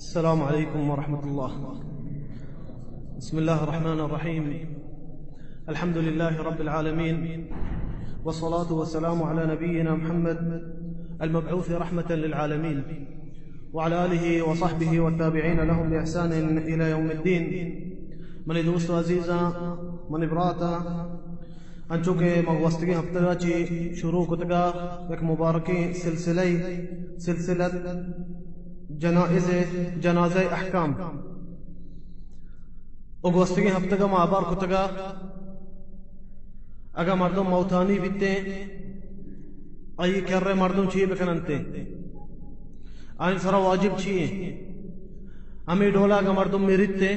السلام عليكم ورحمة الله. بسم الله الرحمن الرحيم. الحمد لله رب العالمين، والصلاة والسلام على نبينا محمد المبعوث رحمة للعالمين، وعلى آله وصحبه والتابعين لهم بإحسان إلى يوم الدين. من دوست عزيزا من براتا انچو کے مغوستگی ہفتہ چی شروع کتگا ایک مبارکی سلسلت جنازہ احکام اگوستگی ہفتہ کا معبار کتگا اگا مردم موتانی بیتے آئی کر رہے مردم چیئے بکننتے آئین سرا واجب چیئے ہمیں ڈولا اگا مردم میرتے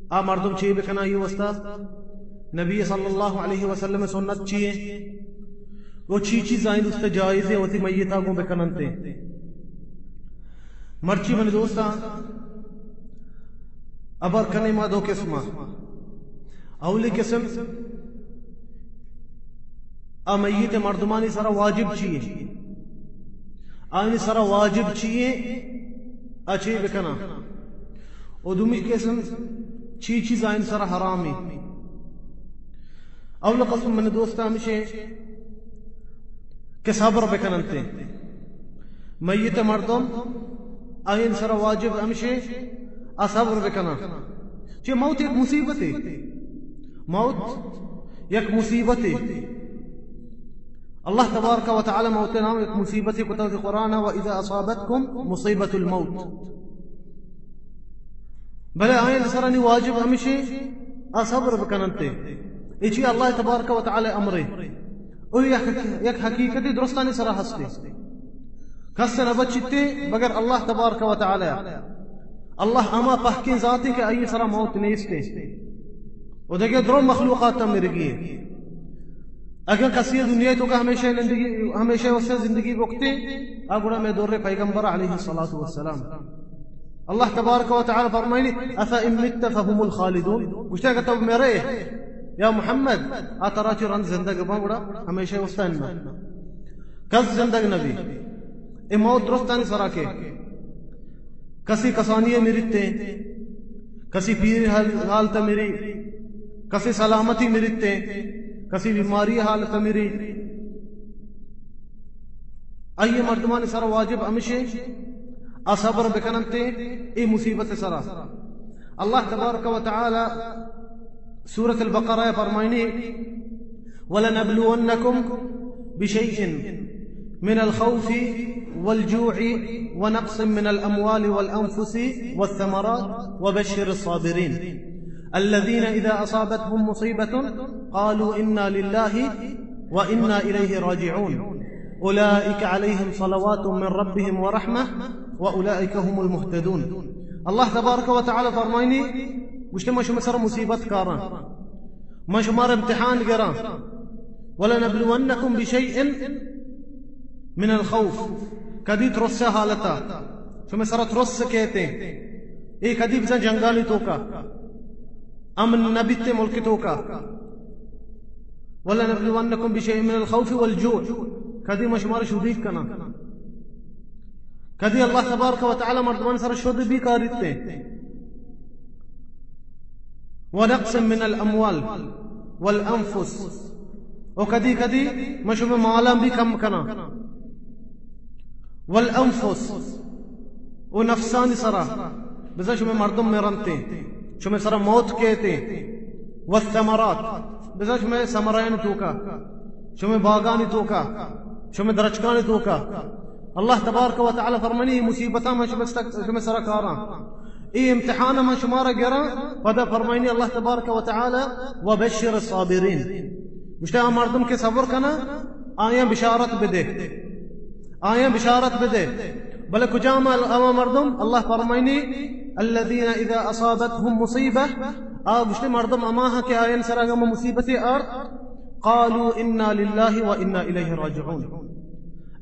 آ مردم چیئے بکنا یہ وستا نبی صلی اللہ علیہ وسلم سنت چیئے وہ چیز آئین اس جائزیں ہوتی میتا کو بکننتے مرچی من دوستا ابر کلمہ دو قسمہ اولی قسم میت مردمانی سرا واجب چیئے آئین سرا واجب چیئے اچھی بکنا اور دومی قسم چیز آئین سرا حرامی. اول قسم من دوستا ہمشے کہ صبر بکننتے میت مردم آئین سرا واجب ہمشے صبر بکنا چی موت ایک مصیبت ہے. موت یک مصیبت ہے. اللہ تبارک و تعالی موت نام ایک مصیبت ہے. کتاب قرآن وَإِذَا أَصَابَتْكُمْ مُصِيبَةُ الْمَوْتِ بلے آئین سرانی واجب ہمشے صبر بکننتے ایچی اللہ تبارک و تعالی امرے او یک حقیقتی درستانی سرا ہستے کس نہ بچتے بگر اللہ تبارک و تعالی اللہ اما پہکین ذاتی کہ ای سرا موت نیستے او دیکھے درو مخلوقات مرگی اگر کسی دنیا تو کا ہمیشہ اس سے زندگی بکتے اگڑا میں دور پیغمبر علیہ الصلوۃ والسلام اللہ تبارک و تعالی فرمائنی افا مت فهم الخالدون مشتا کہتا میرے یا محمد آتراچی رند زندگ بانگڑا ہمیشہ وستان میں کس زندگ نبی اے موت درستانی سرا کے کسی کسانی میرتے کسی پیر حالت میری کسی سلامتی میرتے کسی بیماری حالت میری آئیے مردمان سرا واجب ہمیشہ صبر بکننتے ای مصیبت سرا. اللہ تبارک و تعالی سورة البقرة فرمائني وَلَنَبْلُوَنَّكُمْ بِشَيْءٍ مِنَ الْخَوْفِ وَالْجُوعِ وَنَقْصٍ مِنَ الْأَمْوَالِ وَالْأَنفُسِ وَالثَّمَرَاتِ وَبَشِّرِ الصَّابِرِينَ الَّذِينَ إِذَا أَصَابَتْهُمْ مُصِيبَةٌ قَالُوا إِنَّا لِلَّهِ وَإِنَّا إِلَيْهِ رَاجِعُونَ أولئك عليهم صلوات من ربهم ورحمة وأولئك هم المهتدون. الله تبارك وتعالى فرمائني مشتے ما شما سر مصیبت کاران ما شمار امتحان گران وَلَنَبْلُوَنَّكُمْ بِشَيْءٍ من الخوف کدی ترس حالتا شما سر ترس کہتے اے کدی بزن جنگالی توکا امن نبیت ملک توکا وَلَنَبْلُوَنَّكُمْ بِشَيْءٍ من الخوف والجوع کدی ما شمار شدید کنا کدی اللہ تبارک و تعالی مردمان سر شد بھی کارتے ونقص من الأموال والأنفس وكدي مشو مالا بھی کم کنا والأنفس ونفسان سرا بزا شو مردم میں رنتے شو سرا موت کہتے والثمرات بزا شو سمرائن توکا شو باغانی توکا شو درچکانی توکا. اللہ تبارک و تعالی فرمانی مصیبتا ما شو سرا کاران اي امتحان ما شمارا قرا فدا فرمائني الله تبارك وتعالى وبشر الصابرين مشتاق مردم کے صبر کنا آیا بشارت بدے بل کجام اما مردم الله فرمائني الذين اذا اصابتهم مصيبه مشتاق مردم اما کہ آیا سرا مصیبت قالوا انا لله وانا اليه راجعون.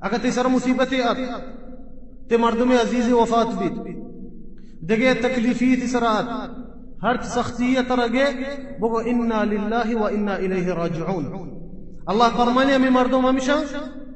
اگر تیسر مصیبت تے مردم عزیز وفات بیت دگے تکلیفی تسرات ہر سختیت رگے بگو انا للہ و انا الیہ راجعون. اللہ فرمانے ہمیں مردم ہمیشہ